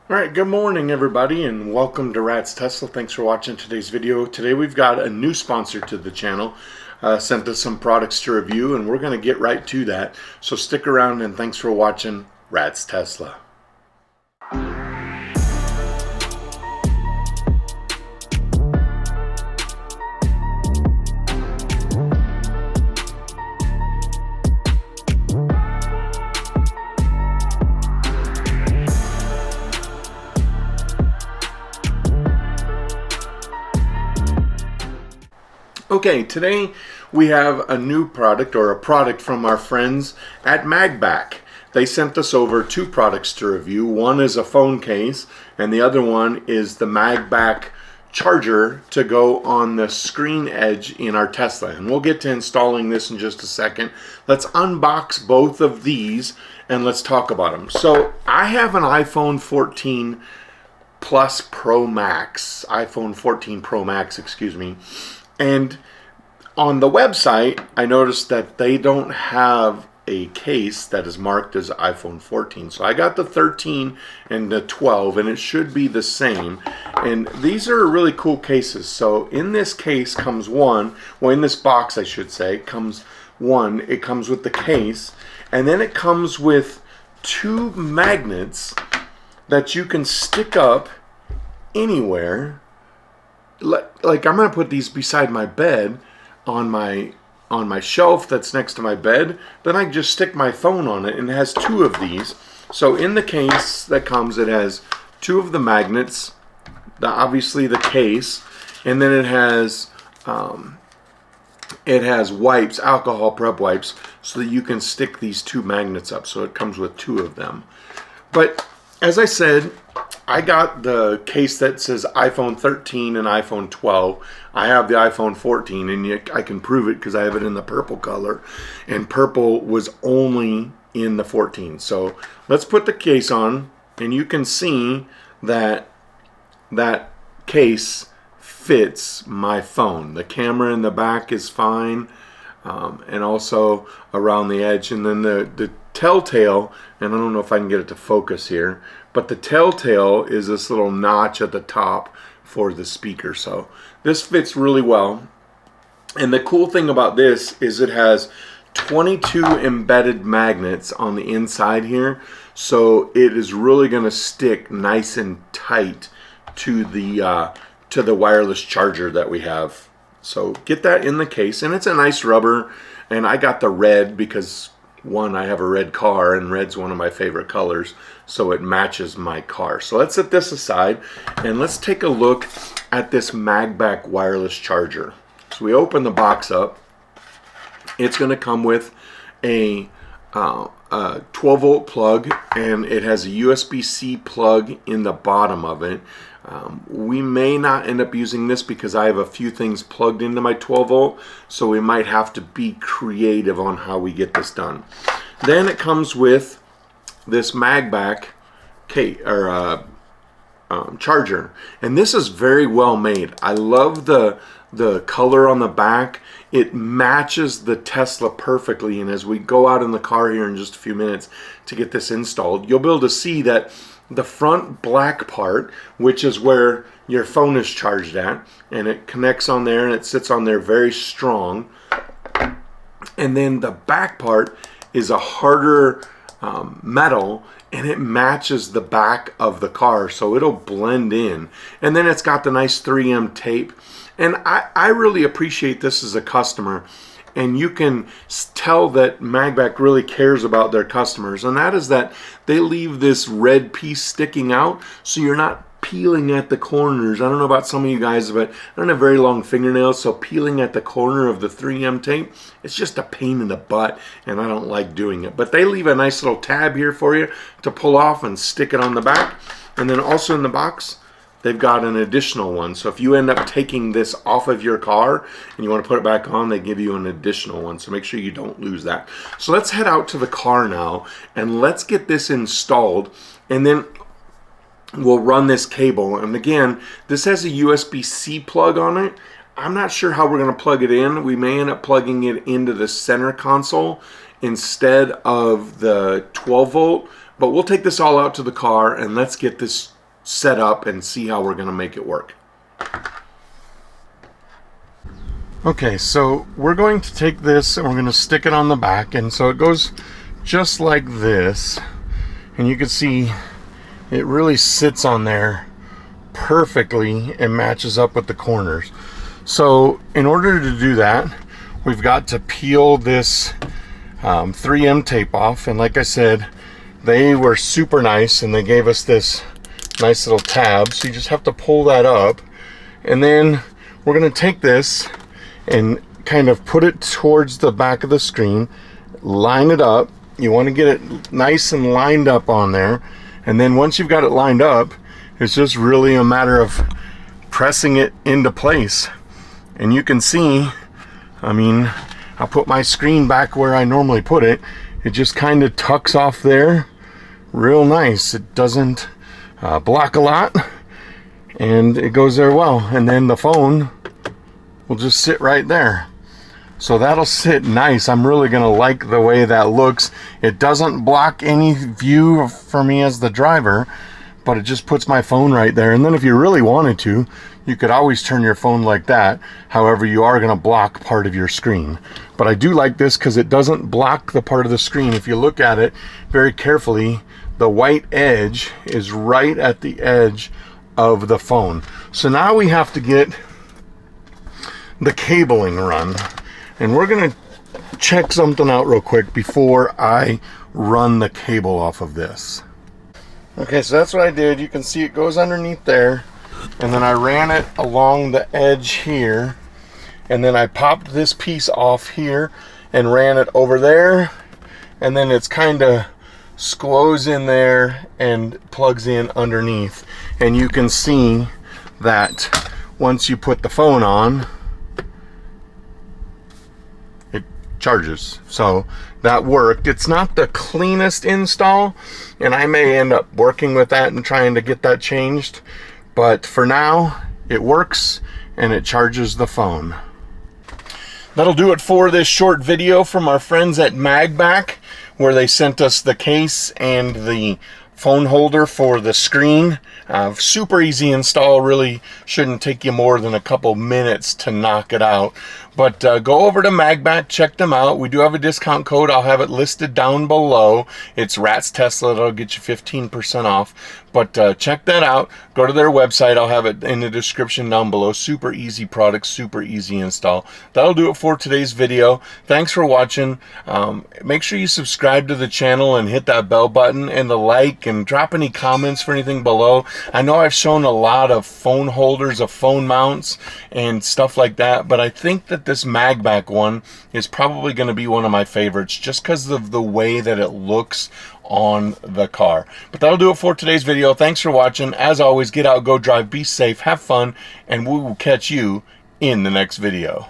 All right, good morning everybody and welcome to Rat's Tesla. Thanks for watching today's video. Today we've got a new sponsor to the channel. Sent us some products to review and we're going to get right to that. So stick around and thanks for watching Rat's Tesla. Okay, today we have a new product, or a product from our friends at MagBak. They sent us over two products to review. One is a phone case and the other one is the MagBak charger to go on the screen edge in our Tesla. And we'll get to installing this in just a second. Let's unbox both of these and let's talk about them. So I have an iPhone 14 Plus Pro Max, iPhone 14 Pro Max, excuse me. And on the website, I noticed that they don't have a case that is marked as iPhone 14. So I got the 13 and the 12, and it should be the same. And these are really cool cases. So in this case comes one, well, in this box, I should say, comes one. It comes with the case, and then it comes with two magnets that you can stick up anywhere. Like I'm gonna put these beside my bed on my shelf that's next to my bed. Then I just stick my phone on it, and it has two of these. So in the case that comes, it has two of the magnets, obviously the case, and then it has wipes, alcohol prep wipes, so that you can stick these two magnets up. So it comes with two of them. But as I said, I got the case that says iPhone 13 and iPhone 12. I have the iPhone 14, and I can prove it because I have it in the purple color, and purple was only in the 14. So let's put the case on, and you can see that that case fits my phone. The camera in the back is fine, and also around the edge, and then the telltale, and I don't know if I can get it to focus here, but the telltale is this little notch at the top for the speaker. So this fits really well. And the cool thing about this is it has 22 embedded magnets on the inside here. So it is really going to stick nice and tight to the wireless charger that we have. So get that in the case, and it's a nice rubber. And I got the red because one, I have a red car, and red's one of my favorite colors, so it matches my car. So let's set this aside, and let's take a look at this MagBak wireless charger. So we open the box up. It's going to come with a 12-volt plug, and it has a USB-C plug in the bottom of it. We may not end up using this because I have a few things plugged into my 12-volt, so we might have to be creative on how we get this done. Then it comes with this MagBak charger, and this is very well made. I love the color on the back. It matches the Tesla perfectly, and as we go out in the car here in just a few minutes to get this installed, you'll be able to see that the front black part, which is where your phone is charged at, and it connects on there and it sits on there very strong. And then the back part is a harder metal, and it matches the back of the car, so it'll blend in. And then it's got the nice 3M tape, and I really appreciate this as a customer. And you can tell that MagBak really cares about their customers, and that is that they leave this red piece sticking out so you're not peeling at the corners. I don't know about some of you guys, but I don't have very long fingernails, so peeling at the corner of the 3M tape, it's just a pain in the butt, and I don't like doing it. But they leave a nice little tab here for you to pull off and stick it on the back. And then also in the box, they've got an additional one. So if you end up taking this off of your car and you want to put it back on, they give you an additional one. So make sure you don't lose that. So let's head out to the car now and let's get this installed, and then we'll run this cable. And again, this has a USB-C plug on it. I'm not sure how we're going to plug it in. We may end up plugging it into the center console instead of the 12 volt, but we'll take this all out to the car and let's get this set up and see how we're going to make it work. Okay, so we're going to take this and we're going to stick it on the back, and so it goes just like this, and you can see it really sits on there perfectly and matches up with the corners. So in order to do that, we've got to peel this 3M tape off, and like I said, they were super nice and they gave us this nice little tab, so you just have to pull that up, and then we're going to take this and kind of put it towards the back of the screen, line it up. You want to get it nice and lined up on there, and then once you've got it lined up, it's just really a matter of pressing it into place. And you can see, I mean, I'll put my screen back where I normally put it. It just kind of tucks off there real nice. It doesn't block a lot, and it goes there well. And then the phone will just sit right there. So that'll sit nice. I'm really gonna like the way that looks. It doesn't block any view for me as the driver, but it just puts my phone right there. And then if you really wanted to, you could always turn your phone like that. However, you are gonna block part of your screen. But I do like this because it doesn't block the part of the screen. If you look at it very carefully, the white edge is right at the edge of the phone. So now we have to get the cabling run, and we're gonna check something out real quick before I run the cable off of this. Okay, so that's what I did. You can see it goes underneath there, and then I ran it along the edge here, and then I popped this piece off here and ran it over there, and then it's kind of squoze in there and plugs in underneath. And you can see that once you put the phone on, charges. So that worked. It's not the cleanest install, and I may end up working with that and trying to get that changed, but for now it works and it charges the phone. That'll do it for this short video from our friends at MagBak, where they sent us the case and the phone holder for the screen. Super easy install, really shouldn't take you more than a couple minutes to knock it out. But go over to MagBak, check them out. We do have a discount code. I'll have it listed down below. It's Rats Tesla. That'll get you 15% off. But check that out. Go to their website. I'll have it in the description down below. Super easy product, super easy install. That'll do it for today's video. Thanks for watching. Make sure you subscribe to the channel and hit that bell button and the like, and drop any comments for anything below. I know I've shown a lot of phone holders, of phone mounts and stuff like that, but I think that this MagBak one is probably going to be one of my favorites just because of the way that it looks on the car. But that'll do it for today's video. Thanks for watching. As always, get out, go drive, be safe, have fun, and we will catch you in the next video.